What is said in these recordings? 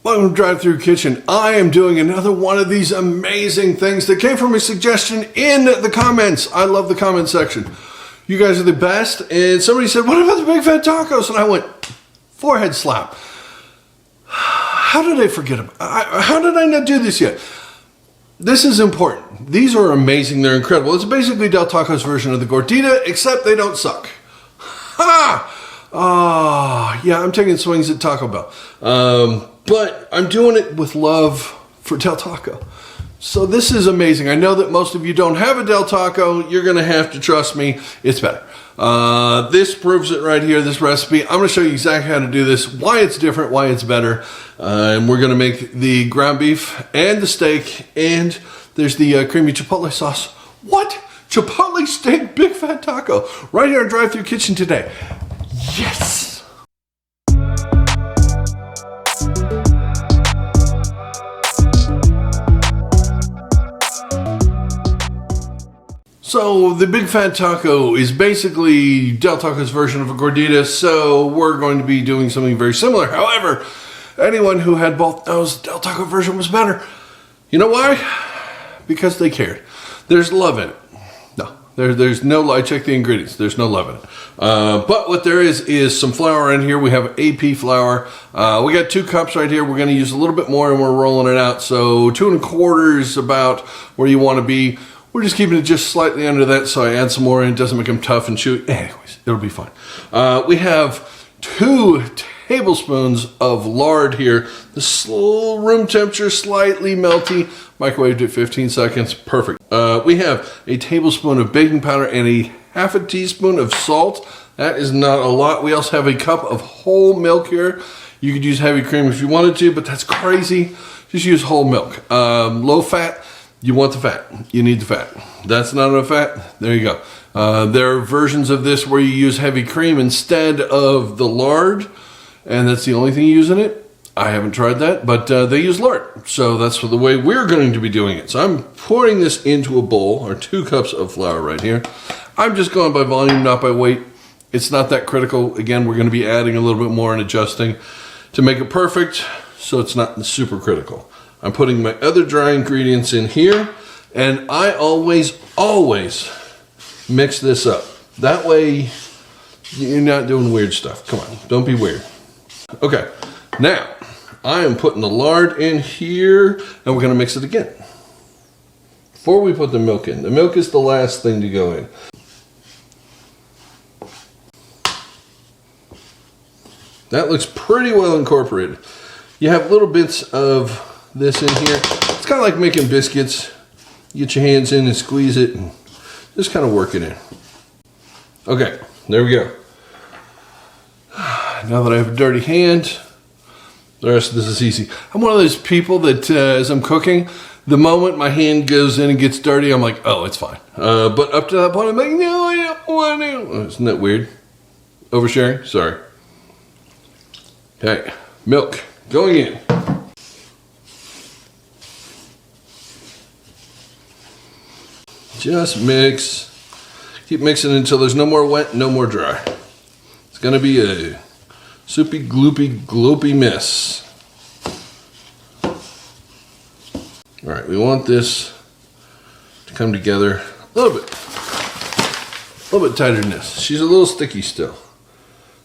Welcome to Drive-Thru Kitchen. I am doing another one of these amazing things that came from a suggestion in the comments. I love the comment section. You guys are the best. And somebody said, what about the big fat tacos? And I went, forehead slap. How did I forget them? How did I not do this yet? This is important. These are amazing. They're incredible. It's basically Del Taco's version of the Gordita, except they don't suck. Ha! Oh, yeah, I'm taking swings at Taco Bell. But I'm doing it with love for Del Taco. So this is amazing. I know that most of you don't have a Del Taco. You're going to have to trust me. It's better. This proves it right here, this recipe. I'm going to show you exactly how to do this, why it's different, why it's better. And we're going to make the ground beef and the steak. And there's the creamy chipotle sauce. What? Chipotle steak big fat taco. Right here in Drive-Thru Kitchen today. Yes! So the big fat taco is basically Del Taco's version of a Gordita, so we're going to be doing something very similar. However, anyone who had both knows Del Taco version was better. You know why? Because they cared. There's love in it. No, there's no, I checked the ingredients, there's no love in it. But what there is some flour in here. We have AP flour. We got 2 cups right here. We're going to use a little bit more and we're rolling it out. So 2 1/4 is about where you want to be. We're just keeping it just slightly under that, so I add some more in. It doesn't make them tough and chewy. Anyways, it'll be fine. We have 2 tablespoons of lard here. This little room temperature, slightly melty. Microwaved at 15 seconds. Perfect. We have a tablespoon of baking powder and a ½ teaspoon of salt. That is not a lot. We also have a cup of whole milk here. You could use heavy cream if you wanted to, but that's crazy. Just use whole milk. Low fat. You want the fat. You need the fat. That's not enough fat. There you go. There are versions of this where you use heavy cream instead of the lard, and that's the only thing you use in it. I haven't tried that, but they use lard. So that's the way we're going to be doing it. So I'm pouring this into a bowl, or 2 cups of flour right here. I'm just going by volume, not by weight. It's not that critical. Again, we're going to be adding a little bit more and adjusting to make it perfect, so it's not super critical. I'm putting my other dry ingredients in here, and I always mix this up. That way, you're not doing weird stuff. Come on, don't be weird. Okay, now, I am putting the lard in here, and we're gonna mix it again. Before we put the milk in. The milk is the last thing to go in. That looks pretty well incorporated. You have little bits of this in here. It's kind of like making biscuits. You get your hands in and squeeze it and just kind of work it in. Okay, there we go. Now that I have a dirty hand, the rest of this is easy. I'm one of those people that as I'm cooking, the moment my hand goes in and gets dirty, I'm like, oh, it's fine. But up to that point, I'm like, no, I don't want to. Isn't that weird? Oversharing? Sorry. Okay, milk going in. Just mix. Keep mixing until there's no more wet, no more dry. It's gonna be a soupy, gloopy, gloopy mess. All right, we want this to come together a little bit tighter than this. She's a little sticky still.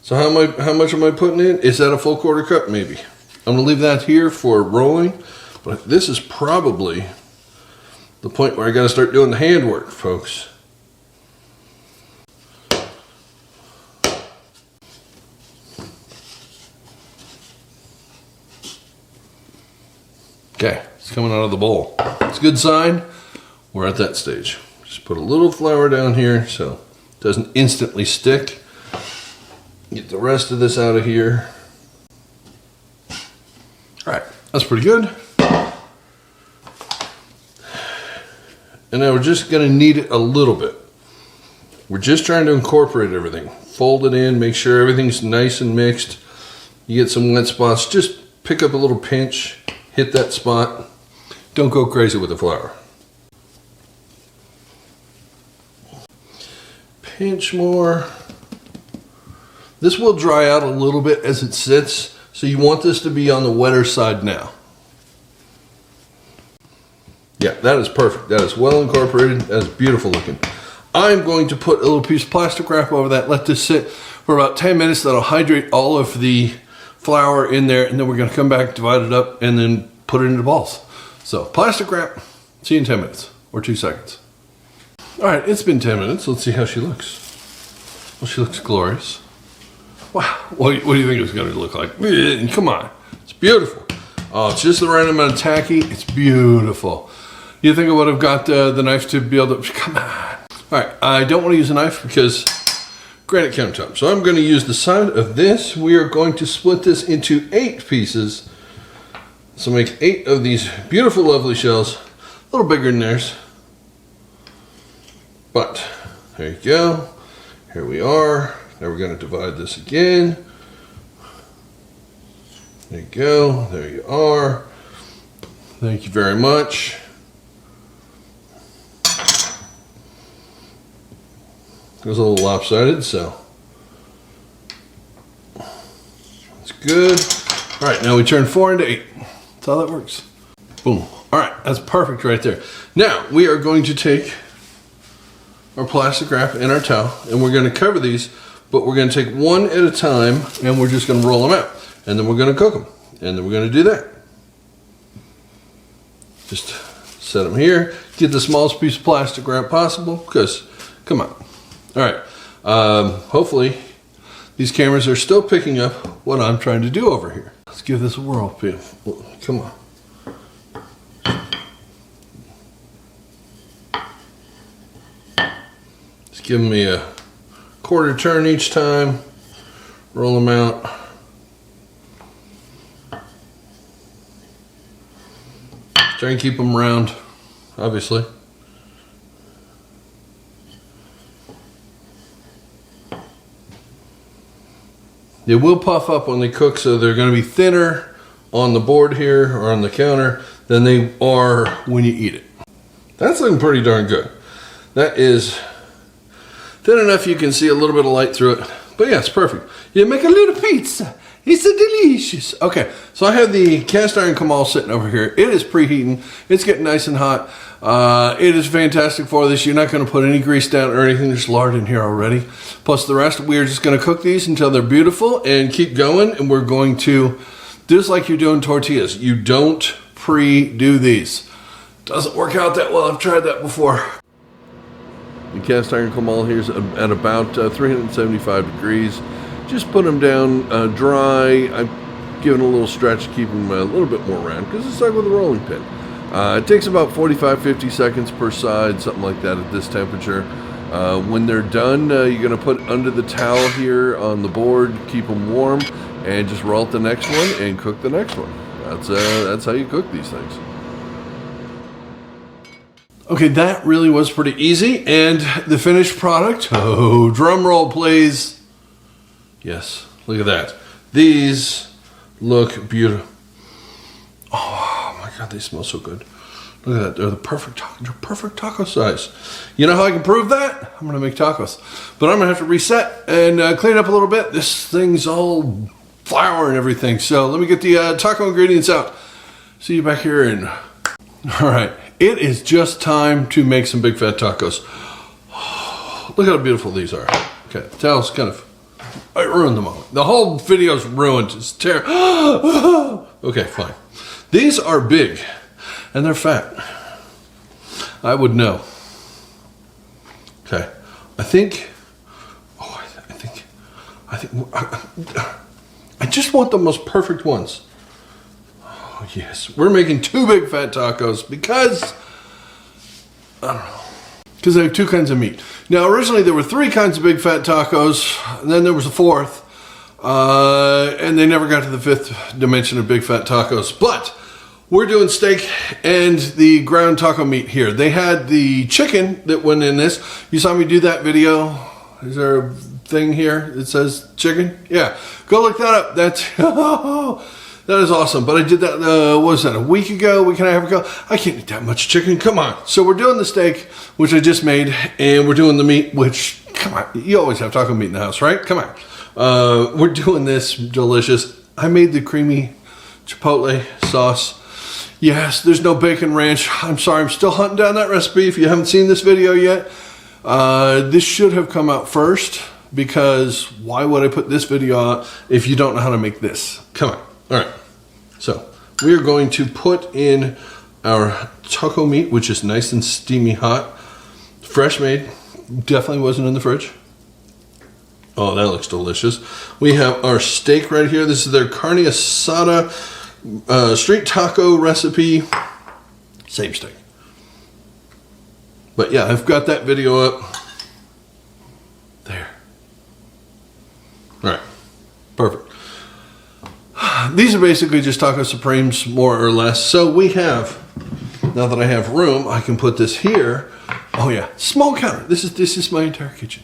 So how much am I putting in? Is that a full 1/4 cup? Maybe. I'm gonna leave that here for rolling, but this is probably the point where I got to start doing the handwork, folks. Okay, it's coming out of the bowl. It's a good sign. We're at that stage. Just put a little flour down here so it doesn't instantly stick. Get the rest of this out of here. All right, that's pretty good. And now we're just gonna knead it a little bit. We're just trying to incorporate everything. Fold it in, make sure everything's nice and mixed. You get some wet spots, just pick up a little pinch, hit that spot. Don't go crazy with the flour. Pinch more. This will dry out a little bit as it sits, So you want this to be on the wetter side now. Yeah, that is perfect. That is well incorporated. That is beautiful looking. I'm going to put a little piece of plastic wrap over that, let this sit for about 10 minutes. That'll hydrate all of the flour in there, and then we're going to come back, divide it up, and then put it into balls. So plastic wrap, see you in 10 minutes or 2 seconds. All right, it's been 10 minutes. Let's see how she looks. Well, she looks glorious. Wow, what do you think it's going to look like? Come on, it's beautiful. Oh, it's just the right amount of tacky. It's beautiful. You think I would have got the knife to be able to, come on. All right, I don't want to use a knife because granite countertop. So I'm going to use the side of this. We are going to split this into 8 pieces. So make 8 of these beautiful, lovely shells. A little bigger than theirs. But there you go. Here we are. Now we're going to divide this again. There you go. There you are. Thank you very much. It was a little lopsided, so that's good. All right, now we turn 4 into 8. That's how that works. Boom. All right, that's perfect right there. Now we are going to take our plastic wrap and our towel, and we're going to cover these, but we're going to take one at a time, and we're just going to roll them out, and then we're going to cook them, and then we're going to do that. Just set them here. Get the smallest piece of plastic wrap possible, because come on. All right, hopefully these cameras are still picking up what I'm trying to do over here. Let's give this a whirl. Come on. Just give me a quarter turn each time. Roll them out. Try and keep them round, obviously. They will puff up when they cook, so they're going to be thinner on the board here or on the counter than they are when you eat it. That's looking pretty darn good. That is thin enough you can see a little bit of light through it. But yeah, it's perfect. You make a little pizza. It's a delicious. Okay, so I have the cast iron Kamal sitting over here. It is preheating. It's getting nice and hot. It is fantastic for this. You're not going to put any grease down or anything. There's lard in here already. Plus the rest, we are just going to cook these until they're beautiful and keep going. And we're going to do this like you're doing tortillas. You don't pre-do these. Doesn't work out that well. I've tried that before. The cast iron Kamal here is at about 375 degrees. Just put them down dry. I'm giving a little stretch to keep them a little bit more round because it's like with a rolling pin. It takes about 45-50 seconds per side, something like that at this temperature. When they're done, you're going to put under the towel here on the board, keep them warm, and just roll out the next one and cook the next one. That's how you cook these things. Okay, that really was pretty easy. And the finished product, oh, drum roll please. Yes, look at that. These look beautiful. Oh my God, they smell so good. Look at that, they're the perfect taco size. You know how I can prove that? I'm gonna make tacos. But I'm gonna have to reset and clean up a little bit. This thing's all flour and everything. So let me get the taco ingredients out. See you back here in, all right. It is just time to make some big fat tacos. Oh, look how beautiful these are. Okay, the towel's kind of, I ruined the moment. The whole video's ruined. It's terrible. Okay, fine. These are big and they're fat. I would know. Okay, I think I just want the most perfect ones. Oh yes, we're making 2 big fat tacos because I don't know. Because I have 2 kinds of meat. Now, originally there were 3 kinds of big fat tacos, and then there was a 4th, and they never got to the 5th dimension of big fat tacos. But we're doing steak and the ground taco meat here. They had the chicken that went in this. You saw me do that video. Is there a thing here that says chicken? Yeah, go look that up. That's that is awesome. But I did that, what was that, a week ago, week and a half ago? I can't eat that much chicken, come on. So we're doing the steak, which I just made, and we're doing the meat, which, come on, you always have taco meat in the house, right? Come on. We're doing this delicious. I made the creamy chipotle sauce. Yes, there's no bacon ranch. I'm sorry, I'm still hunting down that recipe. If you haven't seen this video yet, this should have come out first, because why would I put this video out if you don't know how to make this? Come on. All right. So we are going to put in our taco meat, which is nice and steamy hot. Fresh made. Definitely wasn't in the fridge. Oh, that looks delicious. We have our steak right here. This is their carne asada street taco recipe. Same steak. But yeah, I've got that video up. There. All right. Perfect. These are basically just taco supremes, more or less. So we have, now that I have room, I can put this here. Oh yeah, small counter. This is my entire kitchen.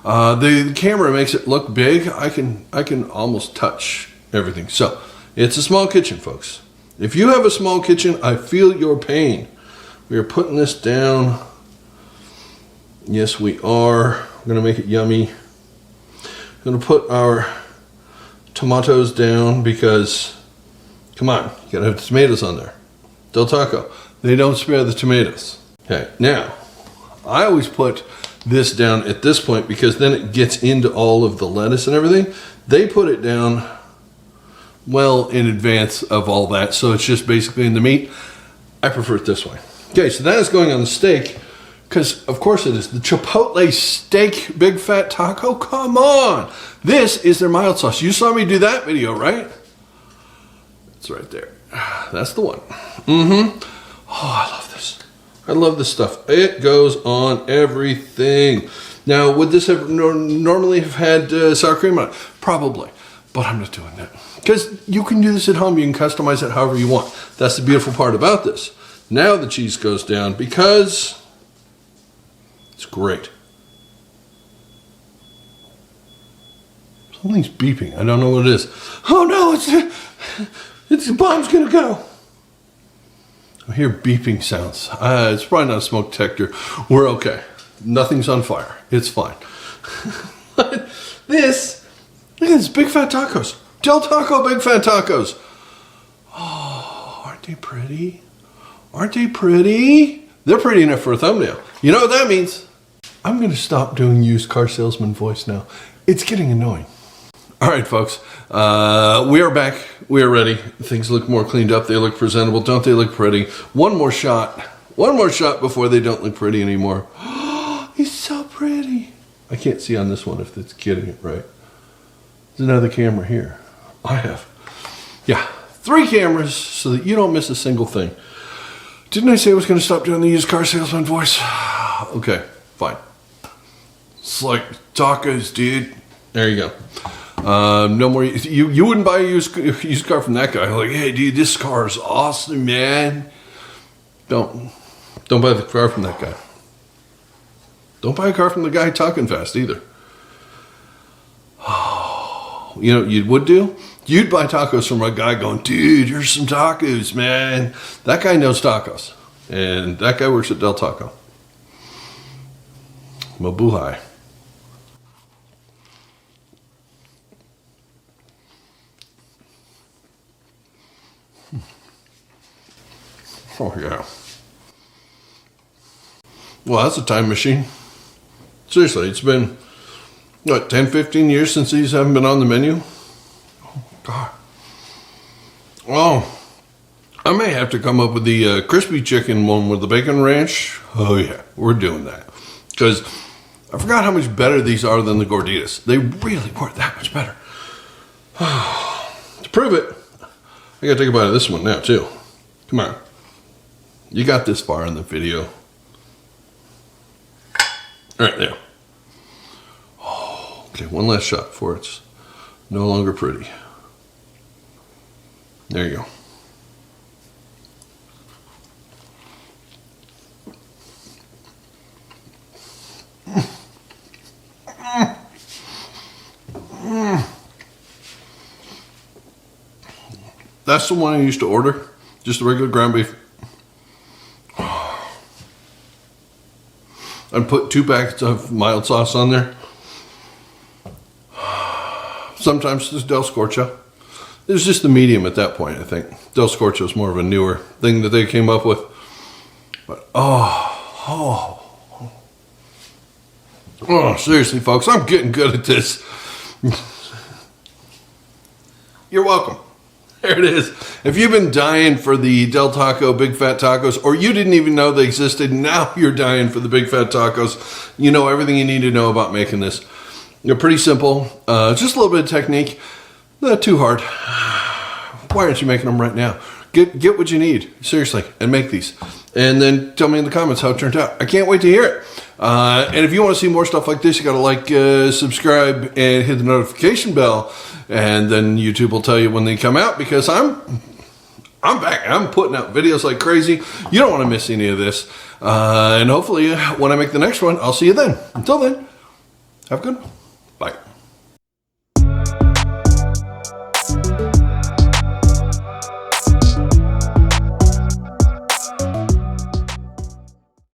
The camera makes it look big. I can almost touch everything. So it's a small kitchen, folks. If you have a small kitchen, I feel your pain. We are putting this down. Yes, we are. We're gonna make it yummy. We're gonna put our tomatoes down because, come on, you gotta have tomatoes on there. Del Taco, they don't spare the tomatoes. Okay, now, I always put this down at this point because then it gets into all of the lettuce and everything. They put it down well in advance of all that, so it's just basically in the meat. I prefer it this way. Okay, so that is going on the steak, because of course it is. The Chipotle steak big fat taco, come on. This is their mild sauce. You saw me do that video, right? It's right there. That's the one. Oh, I love this. I love this stuff. It goes on everything. Now, would this have normally have had sour cream on it? Probably, but I'm not doing that. Because you can do this at home. You can customize it however you want. That's the beautiful part about this. Now the cheese goes down because it's great. Something's beeping. I don't know what it is. Oh no, it's the bomb's gonna go. I hear beeping sounds. It's probably not a smoke detector. We're okay. Nothing's on fire. It's fine. Look at this big fat tacos. Del Taco big fat tacos. Oh, aren't they pretty? Aren't they pretty? They're pretty enough for a thumbnail. You know what that means? I'm going to stop doing used car salesman voice now. It's getting annoying. All right, folks. We are back. We are ready. Things look more cleaned up. They look presentable. Don't they look pretty? One more shot. One more shot before they don't look pretty anymore. He's so pretty. I can't see on this one if it's getting it right. There's another camera here. I have. Yeah, 3 cameras so that you don't miss a single thing. Didn't I say I was going to stop doing the used car salesman voice? Okay, fine. It's like tacos, dude. There you go. No more. You wouldn't buy a used car from that guy. Like, hey, dude, this car is awesome, man. Don't buy the car from that guy. Don't buy a car from the guy talking fast either. Oh, you know what you would do? You'd buy tacos from a guy going, dude, here's some tacos, man. That guy knows tacos. And that guy works at Del Taco. Mabuhay. Oh, yeah. Well, that's a time machine. Seriously, it's been, what, 10, 15 years since these haven't been on the menu? Oh, God. Oh, I may have to come up with the crispy chicken one with the bacon ranch. Oh, yeah, we're doing that. Because I forgot how much better these are than the Gorditas. They really weren't that much better. To prove it, I gotta take a bite of this one now, too. Come on. You got this far in the video. All right, there. Oh, okay, one last shot before it's no longer pretty. There you go. That's the one I used to order. Just the regular ground beef. I'd put 2 packets of mild sauce on there. Sometimes there's Del Scorcha. It was just the medium at that point, I think. Del Scorcho is more of a newer thing that they came up with. But, seriously, folks, I'm getting good at this. You're welcome. There it is. If you've been dying for the Del Taco Big Fat Tacos, or you didn't even know they existed, now you're dying for the Big Fat Tacos. You know everything you need to know about making this. They're pretty simple. Just a little bit of technique. Not too hard. Why aren't you making them right now? Get what you need, seriously, and make these. And then tell me in the comments how it turned out. I can't wait to hear it. And if you want to see more stuff like this, you got to like, subscribe, and hit the notification bell. And then YouTube will tell you when they come out, because I'm back. I'm putting out videos like crazy. You don't want to miss any of this. And hopefully when I make the next one, I'll see you then. Until then, have a good one.